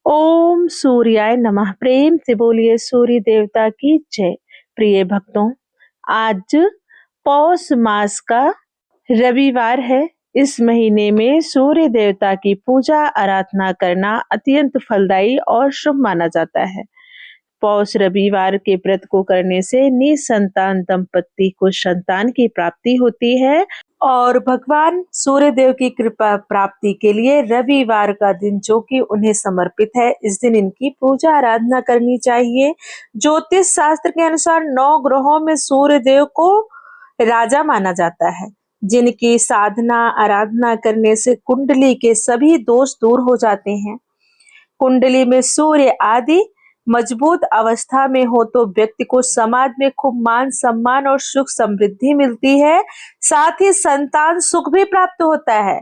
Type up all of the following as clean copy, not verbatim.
ओम सूर्याय नमः। प्रेम से बोलिए सूर्य देवता की जय। प्रिय भक्तों, आज पौष मास का रविवार है। इस महीने में सूर्य देवता की पूजा आराधना करना अत्यंत फलदायी और शुभ माना जाता है। पौष रविवार के व्रत को करने से निसंतान दंपति को संतान की प्राप्ति होती है और भगवान सूर्य देव की कृपा प्राप्ति के लिए रविवार का दिन जो कि उन्हें समर्पित है, इस दिन इनकी पूजा आराधना करनी चाहिए। ज्योतिष शास्त्र के अनुसार 9 ग्रहों में सूर्य देव को राजा माना जाता है, जिनकी साधना आराधना करने से कुंडली के सभी दोष दूर हो जाते हैं। कुंडली में सूर्य आदि मजबूत अवस्था में हो तो व्यक्ति को समाज में खूब मान सम्मान और सुख समृद्धि मिलती है। साथ ही संतान सुख भी प्राप्त होता है।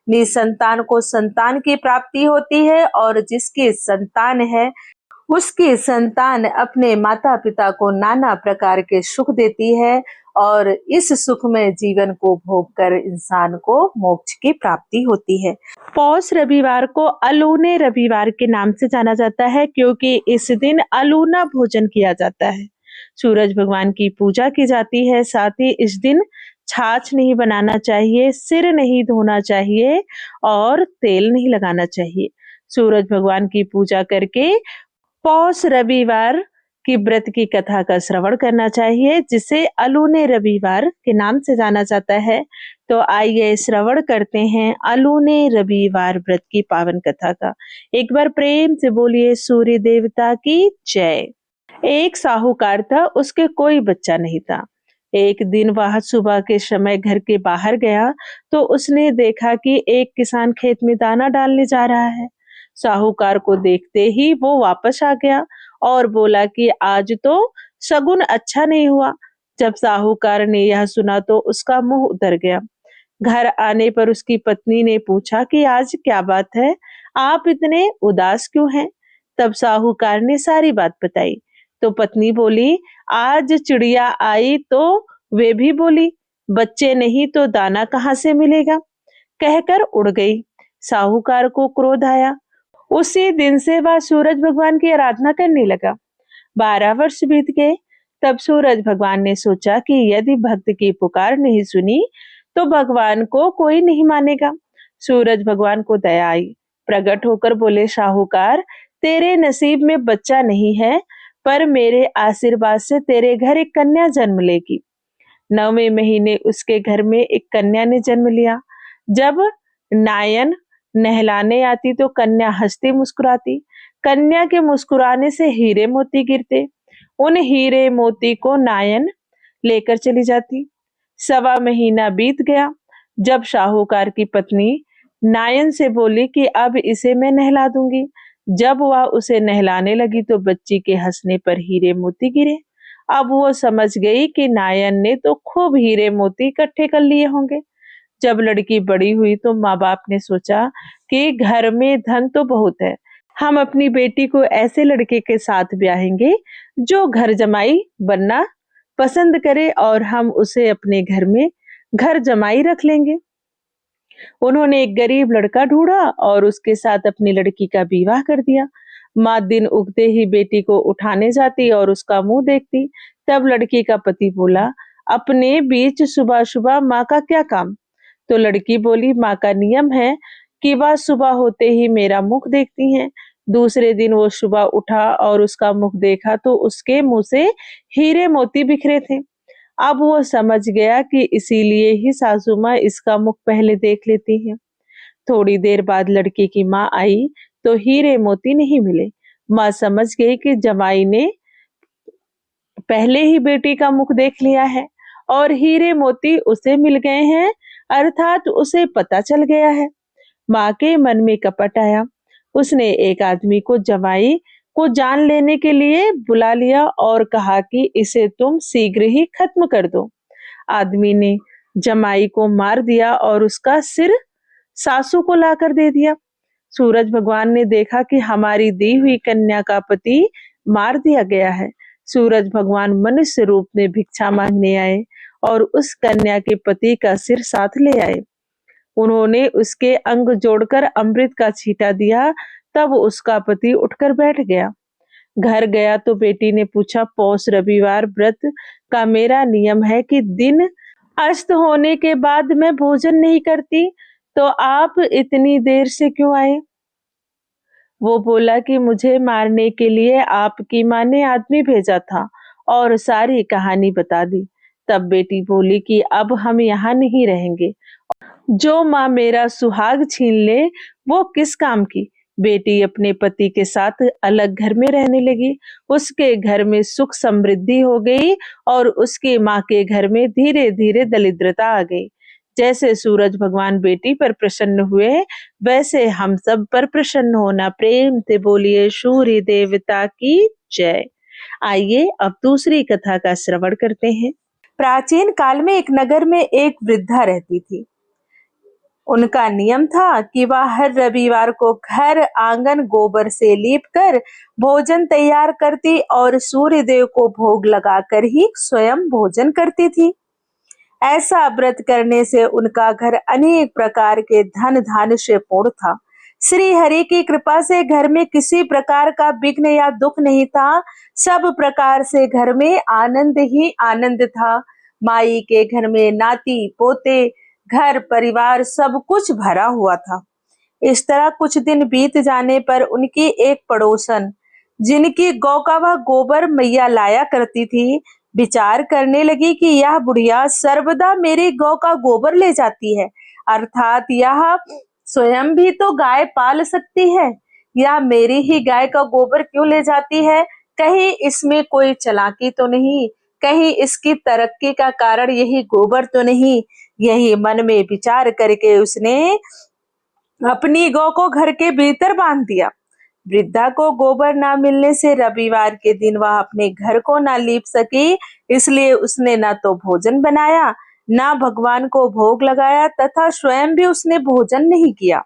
निसंतान को संतान की प्राप्ति होती है और जिसकी संतान है उसकी संतान अपने माता पिता को नाना प्रकार के सुख देती है और इस सुखमय जीवन को भोग कर इंसान को मोक्ष की प्राप्ति होती है। पौष रविवार को अलूने रविवार के नाम से जाना जाता है, क्योंकि इस दिन अलूना भोजन किया जाता है। सूरज भगवान की पूजा की जाती है। साथ ही इस दिन छाछ नहीं बनाना चाहिए, सिर नहीं धोना चाहिए और तेल नहीं लगाना चाहिए। सूरज भगवान की पूजा करके पौष रविवार की व्रत की कथा का श्रवण करना चाहिए, जिसे अलूने रविवार के नाम से जाना जाता है। तो आइए श्रवण करते हैं अलूने रविवार व्रत की पावन कथा का। एक बार प्रेम से बोलिए सूर्य देवता की जय। एक साहूकार था, उसके कोई बच्चा नहीं था। एक दिन वह सुबह के समय घर के बाहर गया तो उसने देखा कि एक किसान खेत में दाना डालने जा रहा है। साहूकार को देखते ही वो वापस आ गया और बोला कि आज तो शगुन अच्छा नहीं हुआ। जब साहूकार ने यह सुना तो उसका मुंह उतर गया। घर आने पर उसकी पत्नी ने पूछा कि आज क्या बात है, आप इतने उदास क्यों हैं? तब साहूकार ने सारी बात बताई। तो पत्नी बोली, आज चिड़िया आई तो वे भी बोली, बच्चे नहीं तो दाना कहाँ से मिलेगा? कहकर उड़ गई। साहूकार को क्रोध आया। उसी दिन से वह सूरज भगवान की आराधना करने लगा। 12 वर्ष बीत गए। तब सूरज भगवान ने सोचा कि यदि भक्त की पुकार नहीं सुनी तो भगवान को कोई नहीं मानेगा। सूरज भगवान को दया आई। प्रकट होकर बोले, साहूकार, तेरे नसीब में बच्चा नहीं है, पर मेरे आशीर्वाद से तेरे घर एक कन्या जन्म लेगी। 9वें महीने उसके घर में एक कन्या ने जन्म लिया। जब नायन नहलाने आती तो कन्या हंसती मुस्कुराती। कन्या के मुस्कुराने से हीरे मोती गिरते। उन हीरे मोती को नायन लेकर चली जाती। 1.25 महीना बीत गया। जब साहूकार की पत्नी नायन से बोली कि अब इसे मैं नहला दूंगी। जब वह उसे नहलाने लगी तो बच्ची के हंसने पर हीरे मोती गिरे। अब वो समझ गई कि नायन ने तो खूब हीरे मोती इकट्ठे कर लिए होंगे। जब लड़की बड़ी हुई तो माँ बाप ने सोचा कि घर में धन तो बहुत है, हम अपनी बेटी को ऐसे लड़के के साथ ब्याहेंगे जो घर जमाई बनना पसंद करे और हम उसे अपने घर में घर जमाई रख लेंगे। उन्होंने एक गरीब लड़का ढूंढा और उसके साथ अपनी लड़की का विवाह कर दिया। माँ दिन उगते ही बेटी को उठाने जाती और उसका मुंह देखती। तब लड़की का पति बोला, अपने बीच सुबह सुबह माँ का क्या काम? तो लड़की बोली, माँ का नियम है कि वह सुबह होते ही मेरा मुख देखती हैं। दूसरे दिन वो सुबह उठा और उसका मुख देखा तो उसके मुंह से हीरे मोती बिखरे थे। अब वो समझ गया कि इसीलिए ही सासू माँ इसका मुख पहले देख लेती है। थोड़ी देर बाद लड़की की माँ आई तो हीरे मोती नहीं मिले। माँ समझ गई कि जमाई ने पहले ही बेटी का मुख देख लिया है और हीरे मोती उसे मिल गए हैं, अर्थात उसे पता चल गया है। माँ के मन में कपट आया। उसने एक आदमी को जमाई को जान लेने के लिए बुला लिया और कहा कि इसे तुम शीघ्र ही खत्म कर दो। आदमी ने जमाई को मार दिया और उसका सिर सासू को लाकर दे दिया। सूरज भगवान ने देखा कि हमारी दी हुई कन्या का पति मार दिया गया है। सूरज भगवान मनुष्य रूप में भिक्षा मांगने आए और उस कन्या के पति का सिर साथ ले आए। उन्होंने उसके अंग जोड़कर अमृत का छींटा दिया तब उसका पति उठकर बैठ गया। घर गया तो बेटी ने पूछा, पौष रविवार व्रत का मेरा नियम है कि दिन अस्त होने के बाद मैं भोजन नहीं करती, तो आप इतनी देर से क्यों आए? वो बोला कि मुझे मारने के लिए आपकी माँ ने आदमी भेजा था और सारी कहानी बता दी। तब बेटी बोली कि अब हम यहाँ नहीं रहेंगे। जो माँ मेरा सुहाग छीन ले वो किस काम की। बेटी अपने पति के साथ अलग घर में रहने लगी। उसके घर में सुख समृद्धि हो गई और उसकी माँ के घर में धीरे धीरे दरिद्रता आ गई। जैसे सूरज भगवान बेटी पर प्रसन्न हुए, वैसे हम सब पर प्रसन्न होना। प्रेम से बोलिए सूर्य देवता की जय। आइए अब दूसरी कथा का श्रवण करते हैं। प्राचीन काल में एक नगर में एक वृद्धा रहती थी। उनका नियम था कि वह हर रविवार को घर आंगन गोबर से लीपकर भोजन तैयार करती और सूर्य देव को भोग लगाकर ही स्वयं भोजन करती थी। ऐसा व्रत करने से उनका घर अनेक प्रकार के धन धान्य से पूर्ण था। श्री हरि की कृपा से घर में किसी प्रकार का विघ्न या दुख नहीं था। सब प्रकार से घर में आनंद ही आनंद था। माई के घर में नाती पोते घर परिवार सब कुछ भरा हुआ था। इस तरह कुछ दिन बीत जाने पर उनकी एक पड़ोसन, जिनकी गौ का वह गोबर मैया लाया करती थी, विचार करने लगी कि यह बुढ़िया सर्वदा मेरी गौ का गोबर ले जाती है, अर्थात यह स्वयं भी तो गाय पाल सकती है, या मेरी ही गाय का गोबर क्यों ले जाती है? कहीं इसमें कोई चालाकी तो नहीं, कहीं इसकी तरक्की का कारण यही गोबर तो नहीं। यही मन में विचार करके उसने अपनी गौ को घर के भीतर बांध दिया। वृद्धा को गोबर ना मिलने से रविवार के दिन वह अपने घर को ना लीप सकी, इसलिए उसने ना तो भोजन बनाया, ना भगवान को भोग लगाया तथा स्वयं भी उसने भोजन नहीं किया।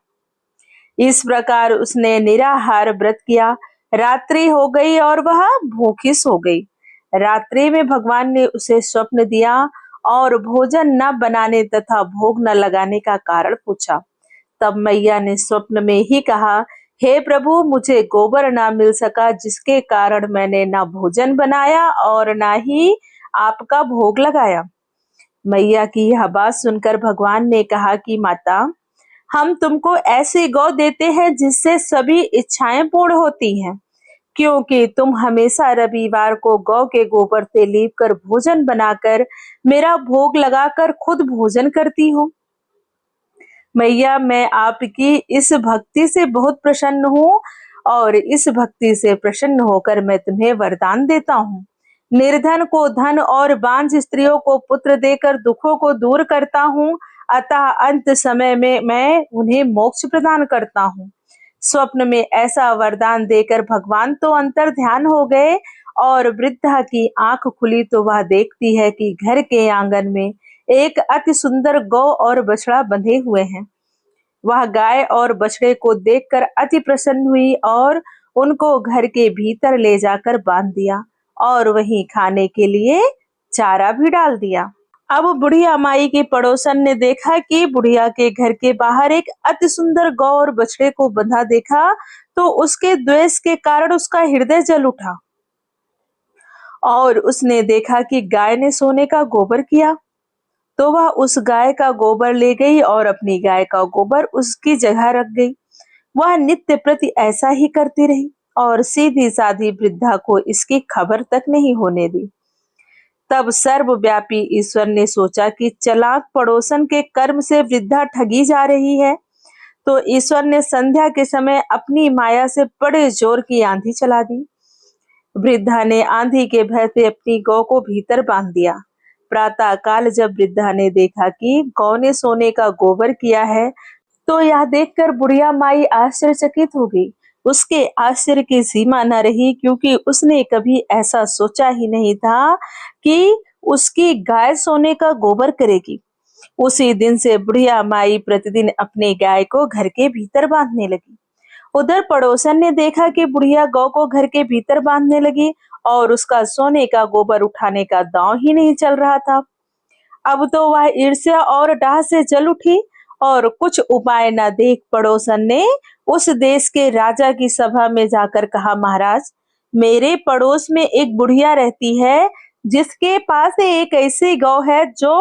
इस प्रकार उसने निराहार व्रत किया। रात्रि हो गई और वह भूखी सो गई। रात्रि में भगवान ने उसे स्वप्न दिया और भोजन न बनाने तथा भोग न लगाने का कारण पूछा। तब मैया ने स्वप्न में ही कहा, हे प्रभु, मुझे गोबर ना मिल सका, जिसके कारण मैंने ना भोजन बनाया और ना ही आपका भोग लगाया। मैया की यह बात सुनकर भगवान ने कहा कि माता, हम तुमको ऐसी गौ देते हैं जिससे सभी इच्छाएं पूर्ण होती हैं, क्योंकि तुम हमेशा रविवार को गौ के गोबर से लीप कर भोजन बनाकर मेरा भोग लगाकर खुद भोजन करती हो। मैया, मैं आपकी इस भक्ति से बहुत प्रसन्न हूँ और इस भक्ति से प्रसन्न होकर मैं तुम्हें वरदान देता हूँ। निर्धन को धन और बांझ स्त्रियों को पुत्र देकर दुखों को दूर करता हूँ, अतः अंत समय में मैं उन्हें मोक्ष प्रदान करता हूँ। स्वप्न में ऐसा वरदान देकर भगवान तो अंतर ध्यान हो गए और वृद्धा की आंख खुली तो वह देखती है कि घर के आंगन में एक अति सुंदर गौ और बछड़ा बंधे हुए हैं। वह गाय और बछड़े को देखकर अति प्रसन्न हुई और उनको घर के भीतर ले जाकर बांध दिया और वहीं खाने के लिए चारा भी डाल दिया। अब बुढ़िया माई की पड़ोसन ने देखा कि बुढ़िया के घर के बाहर एक अति सुंदर गौ और बछड़े को बंधा देखा, तो उसके द्वेष के कारण उसका हृदय जल उठा और उसने देखा कि गाय ने सोने का गोबर किया, तो वह उस गाय का गोबर ले गई और अपनी गाय का गोबर उसकी जगह रख गई। वह नित्य प्रति ऐसा ही करती रही और सीधी साधी वृद्धा को इसकी खबर तक नहीं होने दी। तब सर्वव्यापी ईश्वर ने सोचा कि चालाक पड़ोसन के कर्म से वृद्धा ठगी जा रही है, तो ईश्वर ने संध्या के समय अपनी माया से बड़े जोर की आंधी चला दी। वृद्धा ने आंधी के भय से अपनी गौ को भीतर बांध दिया। प्रातः काल जब वृद्धा ने देखा कि गौ ने सोने का गोबर किया है, तो यह देखकर बुढ़िया माई आश्चर्यचकित हो गई। उसके आश्चर्य की सीमा न रही, क्योंकि उसने कभी ऐसा सोचा ही नहीं था कि उसकी गाय सोने का गोबर करेगी। उसी दिन से बुढ़िया माई प्रतिदिन अपने गाय को घर के भीतर बांधने लगी। उधर पड़ोसन ने देखा कि बुढ़िया गौ को घर के भीतर बांधने लगी और उसका सोने का गोबर उठाने का दांव ही नहीं चल रहा था। अब तो वह ईर्ष्या और डाह से जल उठी और कुछ उपाय न देख पड़ोसन ने उस देश के राजा की सभा में जाकर कहा, महाराज, मेरे पड़ोस में एक बुढ़िया रहती है जिसके पास एक ऐसी गौ है जो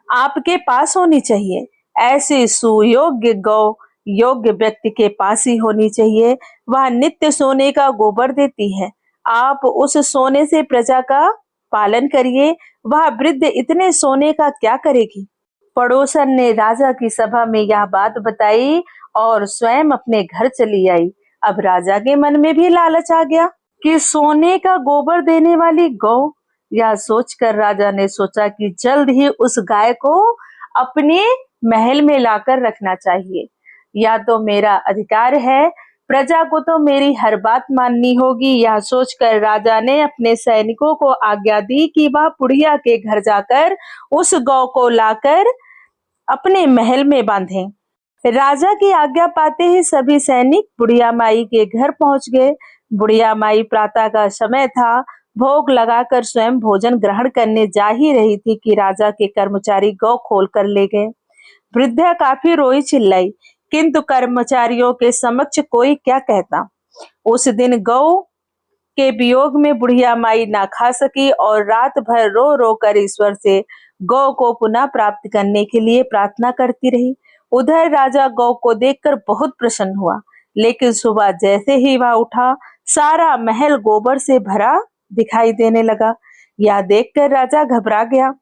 आपके पास होनी चाहिए। ऐसी सुयोग्य गौ योग्य व्यक्ति के पास ही होनी चाहिए। वह नित्य सोने का गोबर देती है। आप उस सोने से प्रजा का पालन करिए। वह वृद्ध इतने सोने का क्या करेगी? पड़ोसन ने राजा की सभा में यह बात बताई और स्वयं अपने घर चली आई। अब राजा के मन में भी लालच आ गया कि सोने का गोबर देने वाली गौ। यह सोचकर राजा ने सोचा कि जल्द ही उस गाय को अपने महल में लाकर रखना चाहिए। यह तो मेरा अधिकार है, प्रजा को तो मेरी हर बात माननी होगी। यह सोचकर राजा ने अपने सैनिकों को आज्ञा दी कि वह बुढ़िया के घर जाकर उस गौ को लाकर अपने महल में बांधें। राजा की आज्ञा पाते ही सभी सैनिक बुढ़िया माई के घर पहुंच गए। बुढ़िया माई प्रातः का समय था, भोग लगाकर स्वयं भोजन ग्रहण करने जा ही रही थी कि राजा के कर्मचारी गौ खोल कर ले गए। वृद्धा काफी रोई चिल्लाई, किंतु कर्मचारियों के समक्ष कोई क्या कहता। उस दिन गौ के वियोग में बुढ़िया माई ना खा सकी और रात भर रो रो कर ईश्वर से गौ को पुनः प्राप्त करने के लिए प्रार्थना करती रही। उधर राजा गौ को देखकर बहुत प्रसन्न हुआ, लेकिन सुबह जैसे ही वह उठा, सारा महल गोबर से भरा दिखाई देने लगा। यह देखकर राजा घबरा गया।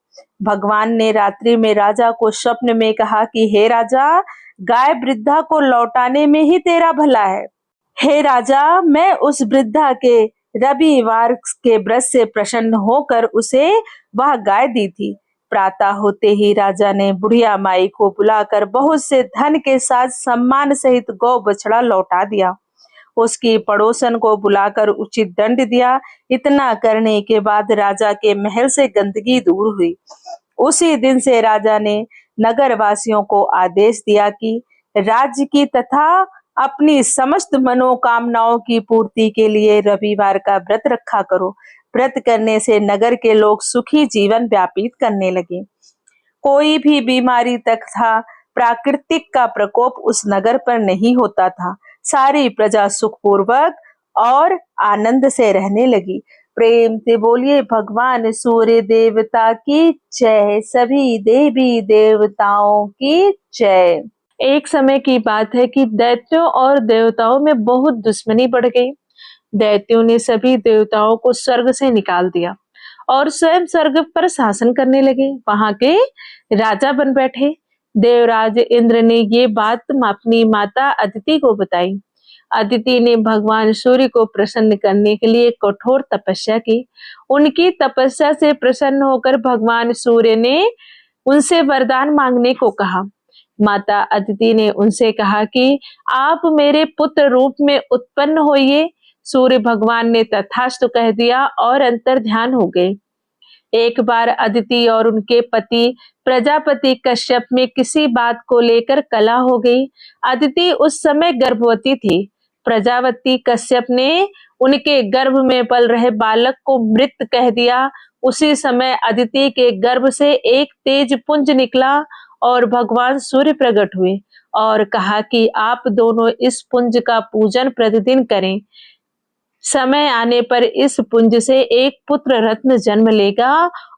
भगवान ने रात्रि में राजा को स्वप्न में कहा कि हे राजा, गाय वृद्धा को लौटाने में ही तेरा भला है। हे राजा, मैं उस वृद्धा के रविवार के व्रत से प्रसन्न होकर उसे वह गाय दी थी। प्रातः होते ही राजा ने बुढ़िया माई को बुलाकर बहुत से धन के साथ सम्मान सहित गौ बछड़ा लौटा दिया। उसकी पड़ोसन को बुलाकर उचित दंड दिया। इतना करने के बाद राजा के महल से गंदगी दूर हुई। उसी दिन से राजा ने नगर वासियों को आदेश दिया कि राज्य की तथा अपनी समस्त मनोकामनाओं की पूर्ति के लिए रविवार का व्रत रखा करो। व्रत करने से नगर के लोग सुखी जीवन व्यतीत करने लगे। कोई भी बीमारी तथा प्राकृतिक का प्रकोप उस नगर पर नहीं होता था। सारी प्रजा सुखपूर्वक और आनंद से रहने लगी। प्रेम से बोलिए भगवान सूर्य देवता की जय, सभी देवी देवताओं की जय। एक समय की बात है कि दैत्यों और देवताओं में बहुत दुश्मनी बढ़ गई। दैत्यों ने सभी देवताओं को स्वर्ग से निकाल दिया और स्वयं स्वर्ग पर शासन करने लगे। वहां के राजा बन बैठे। देवराज इंद्र ने ये बात अपनी माता अदिति को बताई। अदिति ने भगवान सूर्य को प्रसन्न करने के लिए कठोर तपस्या की। उनकी तपस्या से प्रसन्न होकर भगवान सूर्य ने उनसे वरदान मांगने को कहा। माता अदिति ने उनसे कहा कि आप मेरे पुत्र रूप में उत्पन्न होइए। सूर्य भगवान ने तथास्तु कह दिया और अंतर ध्यान हो गए। एक बार अदिति और उनके पति प्रजापति कश्यप में किसी बात को लेकर कलह हो गई। अदिति उस समय गर्भवती थी। प्रजापति कश्यप ने उनके गर्भ में पल रहे बालक को मृत कह दिया। उसी समय अदिति के गर्भ से एक तेज पुंज निकला और भगवान सूर्य प्रकट हुए और कहा कि आप दोनों इस पुंज का पूजन प्रतिदिन करें। समय आने पर इस पुंज से एक पुत्र रत्न जन्म लेगा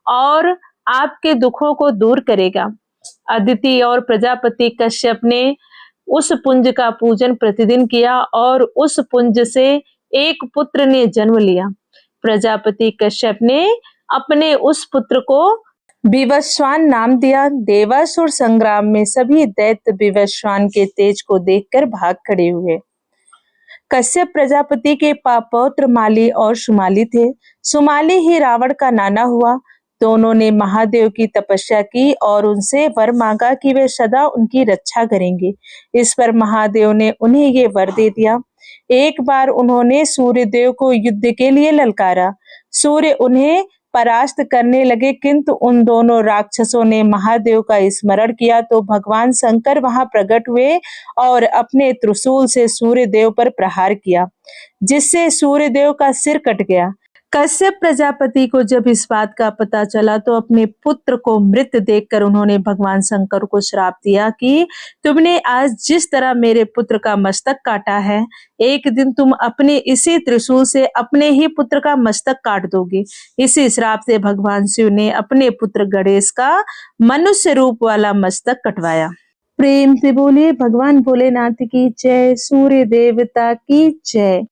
और आपके दुखों को दूर करेगा। अदिति और प्रजापति कश्यप ने उस पुंज का पूजन प्रतिदिन किया और उस पुंज से एक पुत्र ने जन्म लिया। प्रजापति कश्यप ने अपने उस पुत्र को विवस्वान नाम दिया। देवासुर संग्राम में सभी दैत्य विवस्वान के तेज को देखकर भाग खड़े हुए। कश्यप प्रजापति के पौत्र माली और सुमाली थे। सुमाली ही रावण का नाना हुआ। दोनों ने महादेव की तपस्या की और उनसे वर मांगा कि वे सदा उनकी रक्षा करेंगे। इस पर महादेव ने उन्हें ये वर दे दिया। एक बार उन्होंने सूर्य देव को युद्ध के लिए ललकारा। सूर्य उन्हें परास्त करने लगे, किंतु उन दोनों राक्षसों ने महादेव का स्मरण किया तो भगवान शंकर वहां प्रकट हुए और अपने त्रिशूल से सूर्य देव पर प्रहार किया, जिससे सूर्य देव का सिर कट गया। कश्यप प्रजापति को जब इस बात का पता चला तो अपने पुत्र को मृत देखकर उन्होंने भगवान शंकर को श्राप दिया कि तुमने आज जिस तरह मेरे पुत्र का मस्तक काटा है, एक दिन तुम अपने इसी त्रिशूल से अपने ही पुत्र का मस्तक काट दोगे। इसी श्राप से भगवान शिव ने अपने पुत्र गणेश का मनुष्य रूप वाला मस्तक कटवाया। प्रेम से बोलिए भगवान भोलेनाथ की जय, सूर्य देवता की जय।